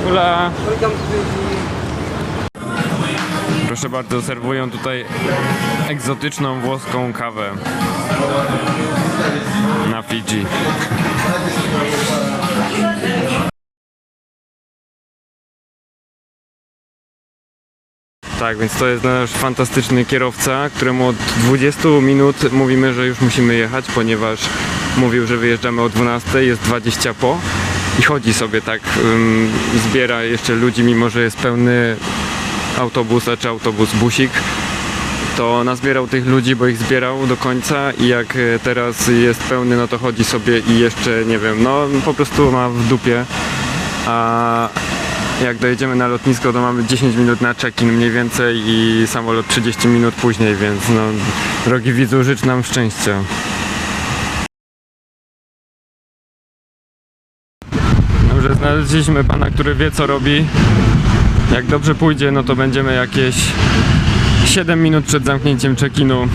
Ula. Proszę bardzo, serwują tutaj egzotyczną włoską kawę na Fidżi. Tak, więc to jest nasz fantastyczny kierowca, któremu od 20 minut mówimy, że już musimy jechać, ponieważ mówił, że wyjeżdżamy o 12, jest 20 po i chodzi sobie tak, zbiera jeszcze ludzi, mimo że jest pełny autobus, czy busik, to nazbierał tych ludzi, bo ich zbierał do końca i jak teraz jest pełny, no to chodzi sobie i jeszcze, nie wiem, no po prostu ma w dupie, a jak dojedziemy na lotnisko, to mamy 10 minut na check-in mniej więcej i samolot 30 minut później, więc no, drogi widzu, życz nam szczęścia. Dobrze, znaleźliśmy pana, który wie, co robi. Jak dobrze pójdzie, no to będziemy jakieś 7 minut przed zamknięciem check-inu.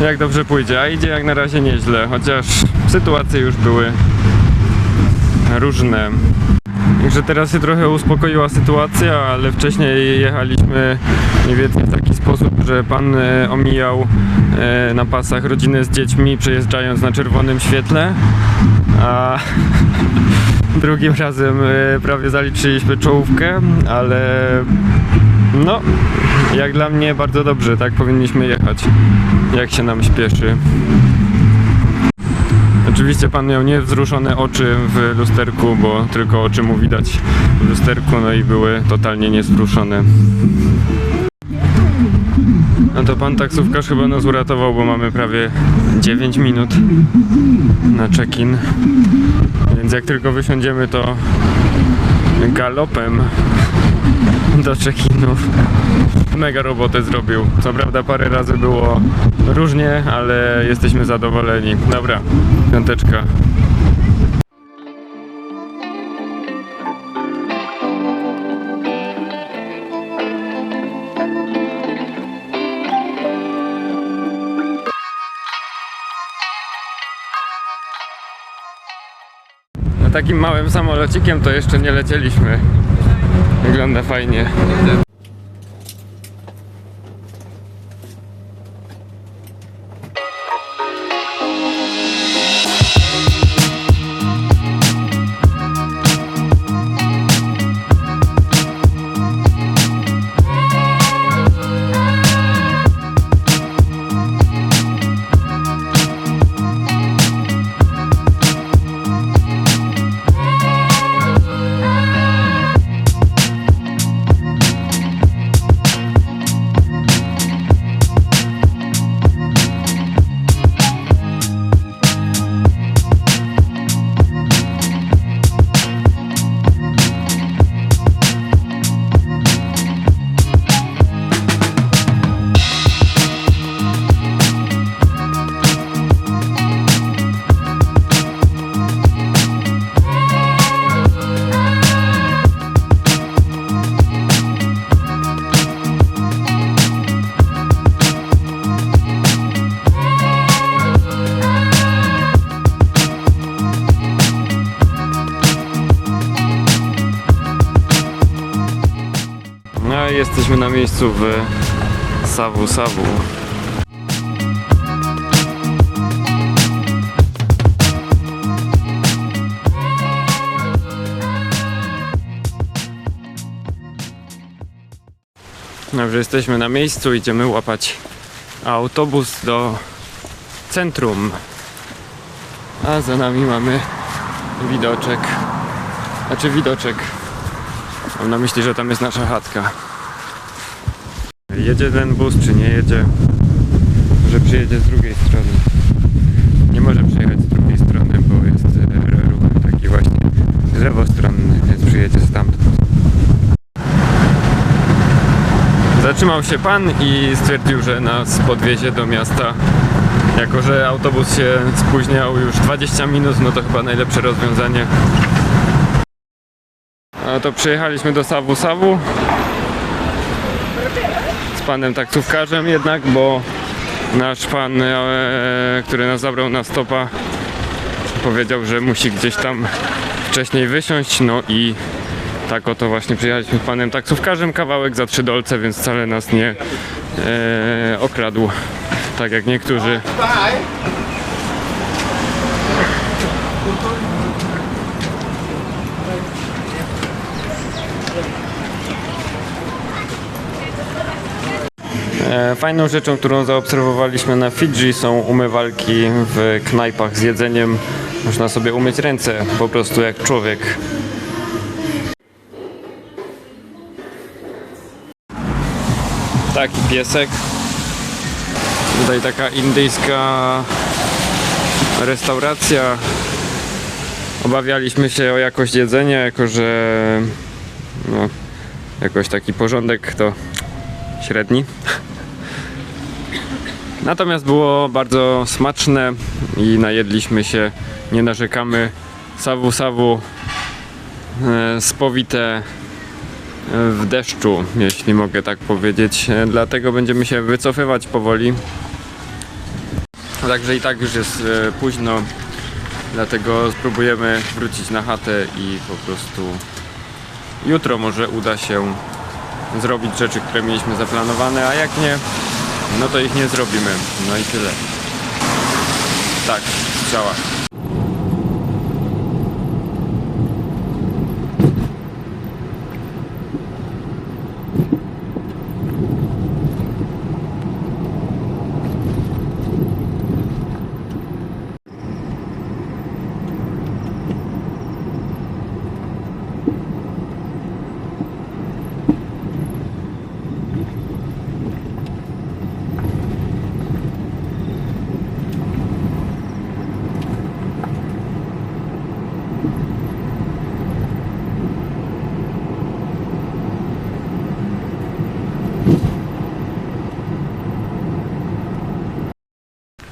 Jak dobrze pójdzie, a idzie jak na razie nieźle, chociaż sytuacje już były różne. Także teraz się trochę uspokoiła sytuacja, ale wcześniej jechaliśmy mniej więcej w taki sposób, że pan omijał na pasach rodzinę z dziećmi, przejeżdżając na czerwonym świetle, a drugim razem prawie zaliczyliśmy czołówkę, ale no, jak dla mnie bardzo dobrze, tak powinniśmy jechać, jak się nam śpieszy. Oczywiście pan miał niewzruszone oczy w lusterku, bo tylko oczy mu widać w lusterku, no i były totalnie niewzruszone. No to pan taksówkarz chyba nas uratował, bo mamy prawie 9 minut na check-in, więc jak tylko wysiądziemy, to galopem do check-inu. Mega robotę zrobił. Co prawda parę razy było różnie, ale jesteśmy zadowoleni. Dobra, piąteczka. No takim małym samolocikiem to jeszcze nie lecieliśmy. Wygląda fajnie. No i jesteśmy na miejscu w Sawu Sawu. Dobrze, jesteśmy na miejscu, idziemy łapać autobus do centrum. A za nami mamy widoczek. Znaczy widoczek. Mam na myśli, że tam jest nasza chatka. Jedzie ten bus, czy nie jedzie? Może przyjedzie z drugiej strony. Nie może przyjechać z drugiej strony, bo jest ruch taki właśnie lewostronny, więc przyjedzie stamtąd. Zatrzymał się pan i stwierdził, że nas podwiezie do miasta. Jako że autobus się spóźniał już 20 minut, no to chyba najlepsze rozwiązanie. No to przyjechaliśmy do Sawu Sawu z panem taksówkarzem jednak, bo nasz pan, który nas zabrał na stopa, powiedział, że musi gdzieś tam wcześniej wysiąść, no i tak oto właśnie przyjechaliśmy z panem taksówkarzem, kawałek za $3, więc wcale nas nie okradł, tak jak niektórzy. Fajną rzeczą, którą zaobserwowaliśmy na Fidżi, są umywalki w knajpach z jedzeniem. Można sobie umyć ręce po prostu jak człowiek. Taki piesek. Tutaj taka indyjska restauracja. Obawialiśmy się o jakość jedzenia, jako że no, jakoś taki porządek to średni. Natomiast było bardzo smaczne i najedliśmy się, nie narzekamy. Sawu sawu spowite w deszczu, jeśli mogę tak powiedzieć. Dlatego będziemy się wycofywać powoli. Także i tak już jest późno, dlatego spróbujemy wrócić na chatę i po prostu jutro może uda się zrobić rzeczy, które mieliśmy zaplanowane, a jak nie, no to ich nie zrobimy. No i tyle. Tak, strzała.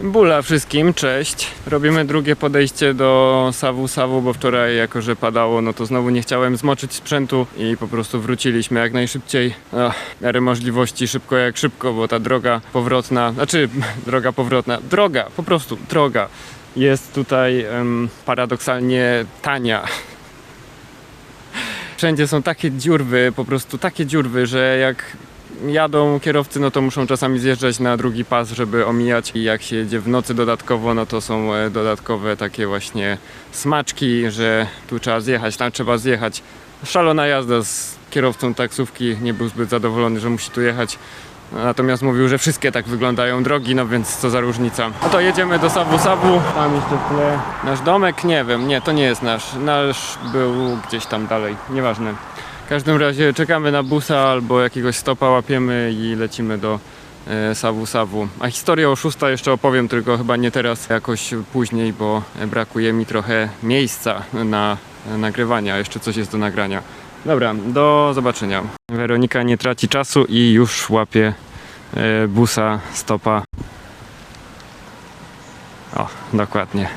Bula wszystkim, cześć. Robimy drugie podejście do Sawu Sawu, bo wczoraj jako, że padało, no to znowu nie chciałem zmoczyć sprzętu i po prostu wróciliśmy jak najszybciej. W miarę możliwości, szybko jak szybko, bo ta droga powrotna, droga jest tutaj paradoksalnie tania. Wszędzie są takie dziurwy, po prostu takie dziurwy, że jak jadą kierowcy, no to muszą czasami zjeżdżać na drugi pas, żeby omijać, i jak się jedzie w nocy dodatkowo, no to są dodatkowe takie właśnie smaczki, że tu trzeba zjechać, tam trzeba zjechać. Szalona jazda z kierowcą taksówki, nie był zbyt zadowolony, że musi tu jechać. Natomiast mówił, że wszystkie tak wyglądają drogi, no więc co za różnica. No to jedziemy do Sawu Sawu. Tam jeszcze w tle nasz domek, nie wiem, nie, to nie jest nasz. Nasz był gdzieś tam dalej, nieważne. W każdym razie czekamy na busa albo jakiegoś stopa łapiemy i lecimy do Sawu Sawu. A historię o 6 jeszcze opowiem, tylko chyba nie teraz, jakoś później, bo brakuje mi trochę miejsca na nagrywania. Jeszcze coś jest do nagrania. Dobra, do zobaczenia. Weronika nie traci czasu i już łapie busa, stopa. O, dokładnie.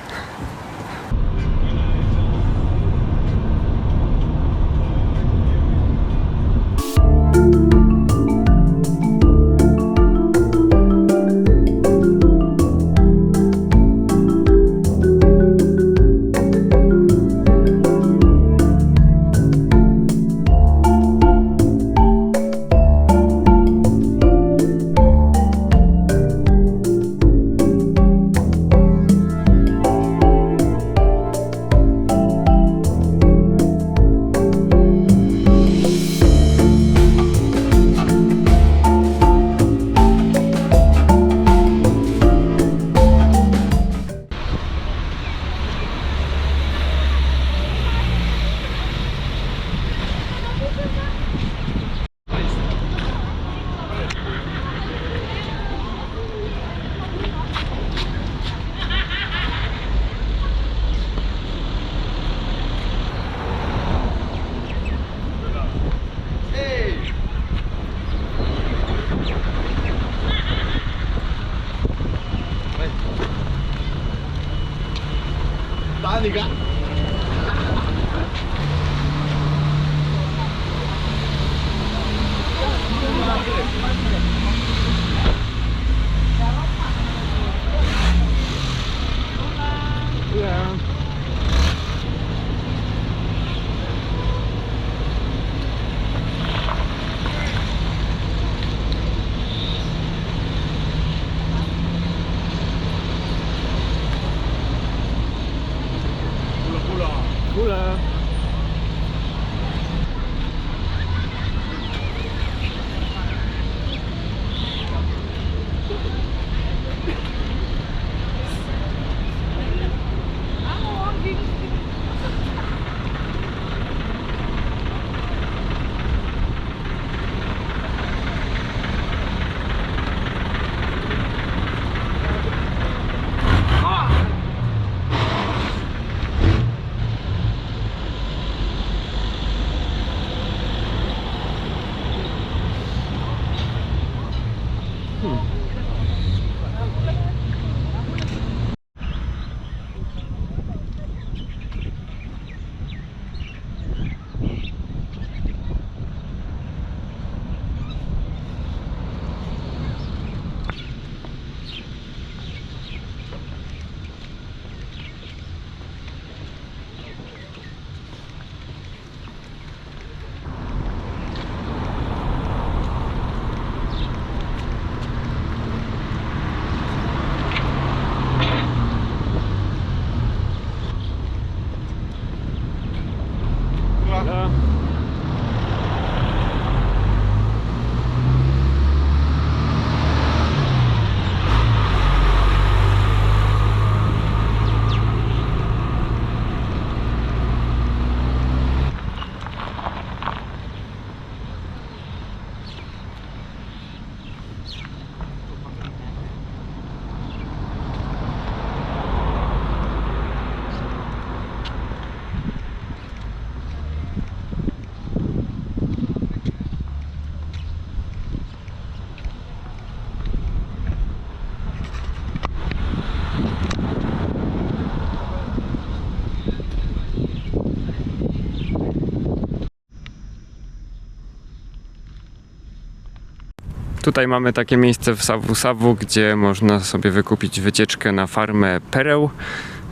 Tutaj mamy takie miejsce w Savu-Savu, gdzie można sobie wykupić wycieczkę na farmę pereł,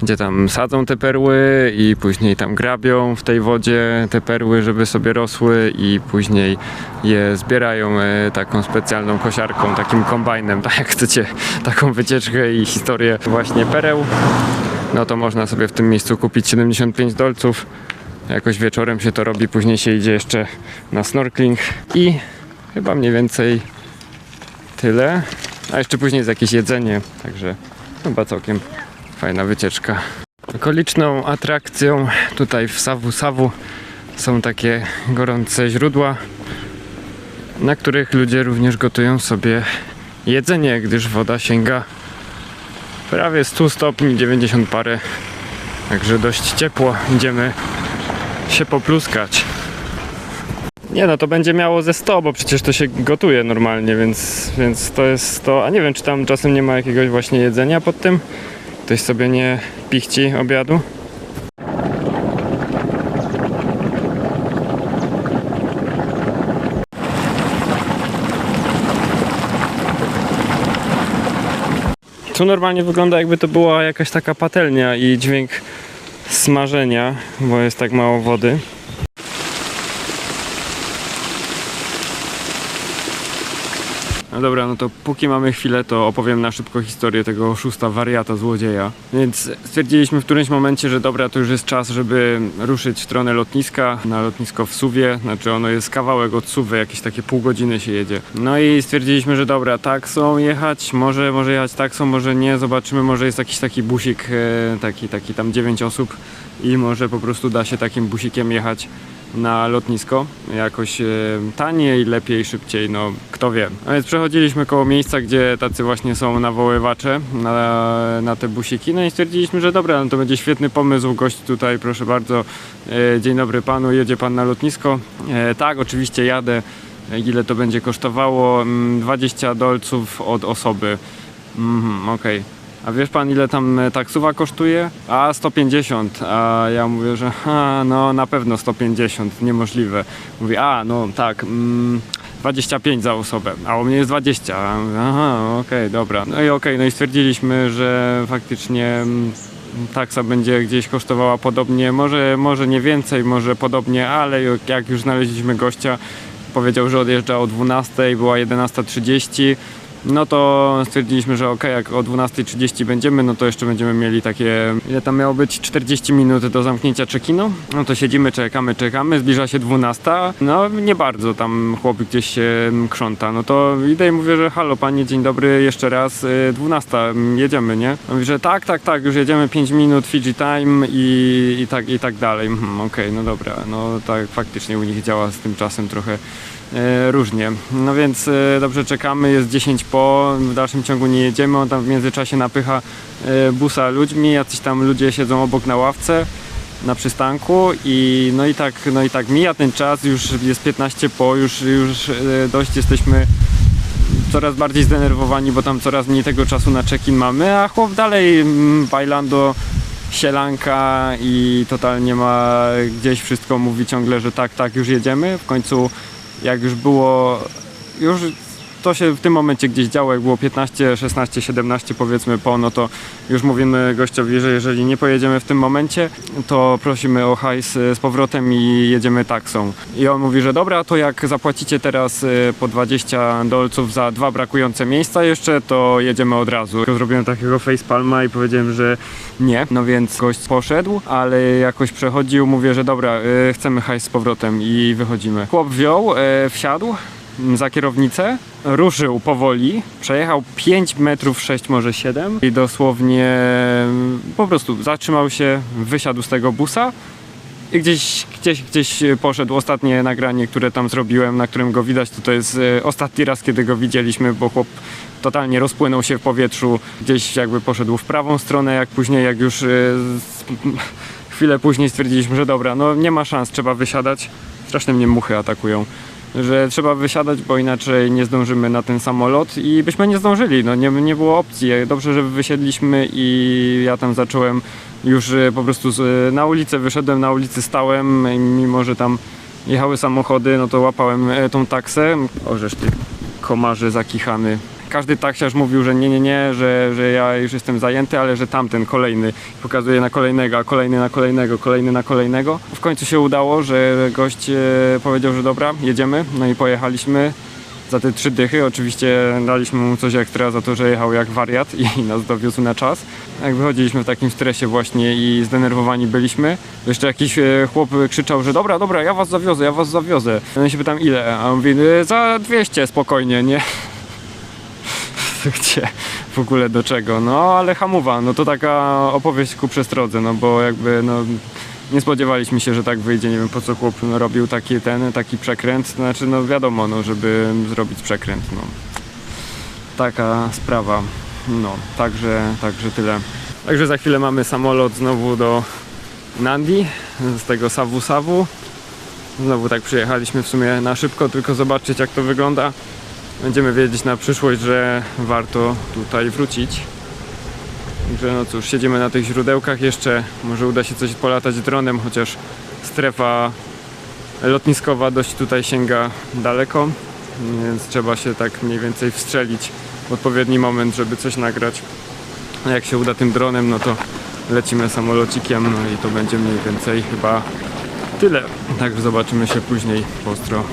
gdzie tam sadzą te perły i później tam grabią w tej wodzie te perły, żeby sobie rosły i później je zbierają taką specjalną kosiarką, takim kombajnem. Tak jak chcecie taką wycieczkę i historię właśnie pereł, no to można sobie w tym miejscu kupić 75 dolców. Jakoś wieczorem się to robi, później się idzie jeszcze na snorkeling i chyba mniej więcej tyle. A jeszcze później jest jakieś jedzenie, także chyba całkiem fajna wycieczka. Okoliczną atrakcją tutaj w Savu-Savu są takie gorące źródła, na których ludzie również gotują sobie jedzenie, gdyż woda sięga prawie 100 stopni, 90 parę. Także dość ciepło, idziemy się popluskać. Nie no, to będzie miało ze 100, bo przecież to się gotuje normalnie, więc to jest to. A nie wiem, czy tam czasem nie ma jakiegoś właśnie jedzenia pod tym? Ktoś sobie nie pichci obiadu? Tu normalnie wygląda, jakby to była jakaś taka patelnia i dźwięk smażenia, bo jest tak mało wody. No dobra, no to póki mamy chwilę, to opowiem na szybko historię tego oszusta, wariata, złodzieja. Więc stwierdziliśmy w którymś momencie, że dobra, to już jest czas, żeby ruszyć w stronę lotniska, na lotnisko w Suwie. Znaczy ono jest kawałek od Suwy, jakieś takie pół godziny się jedzie. No i stwierdziliśmy, że dobra, taksą jechać, może jechać taksą, może nie, zobaczymy, może jest jakiś taki busik, taki tam 9 osób i może po prostu da się takim busikiem jechać na lotnisko, jakoś taniej, lepiej, szybciej, no kto wie. A więc przechodziliśmy koło miejsca, gdzie tacy właśnie są nawoływacze na te busiki, no i stwierdziliśmy, że dobra, no to będzie świetny pomysł, gość tutaj, proszę bardzo, dzień dobry panu, jedzie pan na lotnisko? Tak, oczywiście jadę. Ile to będzie kosztowało? 20 dolców od osoby. Okej. A wiesz pan, ile tam taksówa kosztuje? A 150. A ja mówię, że no na pewno 150, niemożliwe. Mówi, no tak, 25 za osobę, a u mnie jest 20. A mówię, okej, dobra. No i stwierdziliśmy, że faktycznie taksa będzie gdzieś kosztowała podobnie, może nie więcej, może podobnie, ale jak już znaleźliśmy gościa, powiedział, że odjeżdża o 12, była 11:30. No to stwierdziliśmy, że jak o 12:30 będziemy, no to jeszcze będziemy mieli takie, ile tam miało być, 40 minut do zamknięcia check-inu. No to siedzimy, czekamy, zbliża się 12, no nie bardzo, tam chłop gdzieś się krząta. No to idę i mówię, że halo panie, dzień dobry, jeszcze raz, 12, jedziemy, nie? On mówi, że tak, już jedziemy 5 minut, Fiji time i tak dalej. Okej, no dobra, no tak faktycznie u nich działa z tym czasem trochę różnie. No więc dobrze, czekamy, jest 10 po, w dalszym ciągu nie jedziemy, on tam w międzyczasie napycha busa ludźmi, jacyś tam ludzie siedzą obok na ławce na przystanku i no i tak mija ten czas, już jest 15 po, już dość jesteśmy coraz bardziej zdenerwowani, bo tam coraz mniej tego czasu na check-in mamy, a chłop dalej bailando, sielanka i totalnie ma gdzieś wszystko, mówi ciągle, że tak, już jedziemy. W końcu jak już było, to się w tym momencie gdzieś działo, jak było 15, 16, 17 powiedzmy po, no to już mówimy gościowi, że jeżeli nie pojedziemy w tym momencie, to prosimy o hajs z powrotem i jedziemy taksą. I on mówi, że dobra, to jak zapłacicie teraz po 20 dolców za 2 brakujące miejsca jeszcze, to jedziemy od razu. Zrobiłem takiego facepalma i powiedziałem, że nie. No więc gość poszedł, ale jakoś przechodził, mówię, że dobra, chcemy hajs z powrotem i wychodzimy. Chłop wziął, wsiadł za kierownicę, ruszył powoli, przejechał 5 metrów, 6, może 7 i dosłownie po prostu zatrzymał się, wysiadł z tego busa i gdzieś poszedł. Ostatnie nagranie, które tam zrobiłem, na którym go widać, to jest ostatni raz, kiedy go widzieliśmy, bo chłop totalnie rozpłynął się w powietrzu, gdzieś jakby poszedł w prawą stronę, jak już chwilę później stwierdziliśmy, że dobra, no nie ma szans, trzeba wysiadać. Strasznie mnie muchy atakują. Że trzeba wysiadać, bo inaczej nie zdążymy na ten samolot i byśmy nie zdążyli, no nie było opcji. Dobrze, że wysiedliśmy i ja tam zacząłem już po prostu na ulicę, wyszedłem na ulicy, stałem, mimo że tam jechały samochody, no to łapałem tą taksę. O, żeż ty komarzy zakichany. Każdy taksiarz mówił, że nie, że ja już jestem zajęty, ale że tamten kolejny pokazuje na kolejnego, a kolejny na kolejnego, kolejny na kolejnego. W końcu się udało, że gość powiedział, że dobra, jedziemy, no i pojechaliśmy za te 3 dychy. Oczywiście daliśmy mu coś ekstra za to, że jechał jak wariat i nas dowiózł na czas. Jak wychodziliśmy w takim stresie właśnie i zdenerwowani byliśmy, to jeszcze jakiś chłop krzyczał, że dobra, ja was zawiozę. No i się pytam ile, a on mówi za 200 spokojnie, nie? Gdzie? W ogóle do czego? No ale hamuwa, no to taka opowieść ku przestrodze, no bo jakby no nie spodziewaliśmy się, że tak wyjdzie, nie wiem po co chłop robił taki przekręt, znaczy no wiadomo, no żeby zrobić przekręt, no. Taka sprawa, no, także tyle. Także za chwilę mamy samolot znowu do Nandi, z tego Savu. Znowu tak przyjechaliśmy w sumie na szybko, tylko zobaczyć jak to wygląda. Będziemy wiedzieć na przyszłość, że warto tutaj wrócić. Także no cóż, siedzimy na tych źródełkach jeszcze, może uda się coś polatać dronem, chociaż strefa lotniskowa dość tutaj sięga daleko, więc trzeba się tak mniej więcej wstrzelić w odpowiedni moment, żeby coś nagrać. A jak się uda tym dronem, no to lecimy samolocikiem, no i to będzie mniej więcej chyba tyle. Także zobaczymy się później, pozdro.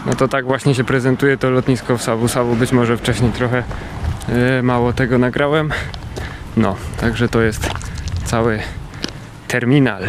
No to tak właśnie się prezentuje to lotnisko w Savu. Być może wcześniej trochę mało tego nagrałem. No, także to jest cały terminal.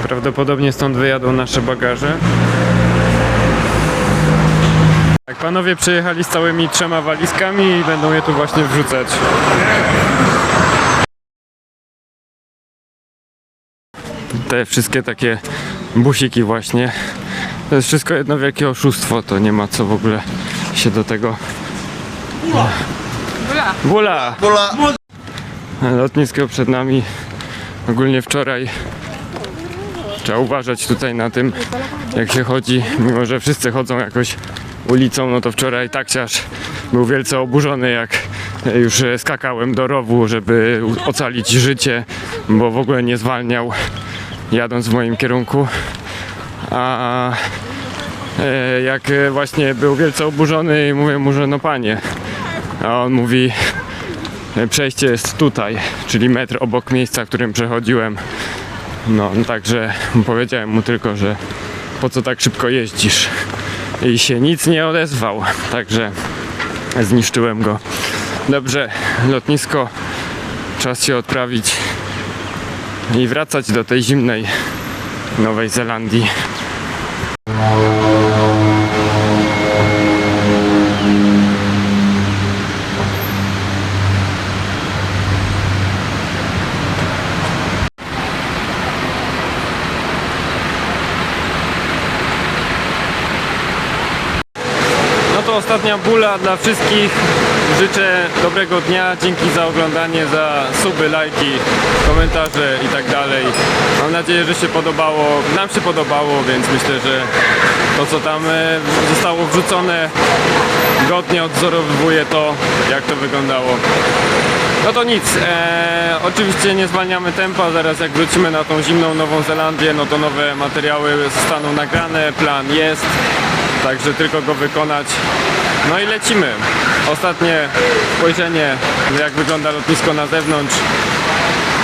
Prawdopodobnie stąd wyjadą nasze bagaże. Tak, panowie przyjechali z całymi 3 walizkami i będą je tu właśnie wrzucać. Te wszystkie takie busiki właśnie. To jest wszystko jedno wielkie oszustwo, to nie ma co w ogóle się do tego... Bula! Lotnisko przed nami. Ogólnie wczoraj trzeba uważać tutaj na tym, jak się chodzi, mimo że wszyscy chodzą jakoś ulicą, no to wczoraj taksiarz był wielce oburzony, jak już skakałem do rowu, żeby ocalić życie, bo w ogóle nie zwalniał, jadąc w moim kierunku. A jak właśnie był wielce oburzony i mówię mu, że no panie, a on mówi, przejście jest tutaj, czyli metr obok miejsca, w którym przechodziłem. No, także powiedziałem mu tylko, że po co tak szybko jeździsz, i się nic nie odezwał, także zniszczyłem go. Dobrze, lotnisko, czas się odprawić i wracać do tej zimnej Nowej Zelandii. To ostatnia bula dla wszystkich. Życzę dobrego dnia, dzięki za oglądanie, za suby, lajki, komentarze i tak dalej. Mam nadzieję, że się podobało. Nam się podobało, więc myślę, że to co tam zostało wrzucone godnie odwzorowuje to, jak to wyglądało. No to nic, oczywiście nie zwalniamy tempa, zaraz jak wrócimy na tą zimną Nową Zelandię, no to nowe materiały zostaną nagrane, plan jest. Także tylko go wykonać. No i lecimy. Ostatnie spojrzenie, jak wygląda lotnisko na zewnątrz.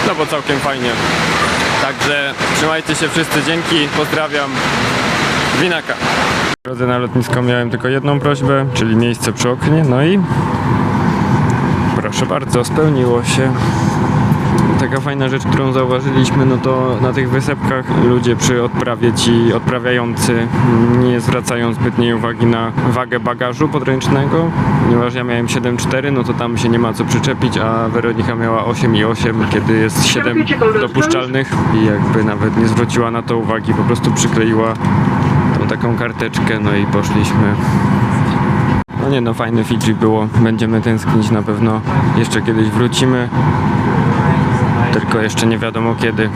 No bo całkiem fajnie. Także trzymajcie się wszyscy, dzięki, pozdrawiam. Winaka. W drodze na lotnisko miałem tylko jedną prośbę, czyli miejsce przy oknie. No i proszę bardzo, spełniło się. Taka fajna rzecz, którą zauważyliśmy, no to na tych wysepkach ludzie przy odprawie, ci odprawiający, nie zwracają zbytniej uwagi na wagę bagażu podręcznego. Ponieważ ja miałem 7,4, no to tam się nie ma co przyczepić, a Weronika miała 8,8, kiedy jest 7 dopuszczalnych i jakby nawet nie zwróciła na to uwagi, po prostu przykleiła tą taką karteczkę, no i poszliśmy. No nie no, fajne Fidżi było, będziemy tęsknić na pewno, jeszcze kiedyś wrócimy. Tylko jeszcze nie wiadomo kiedy.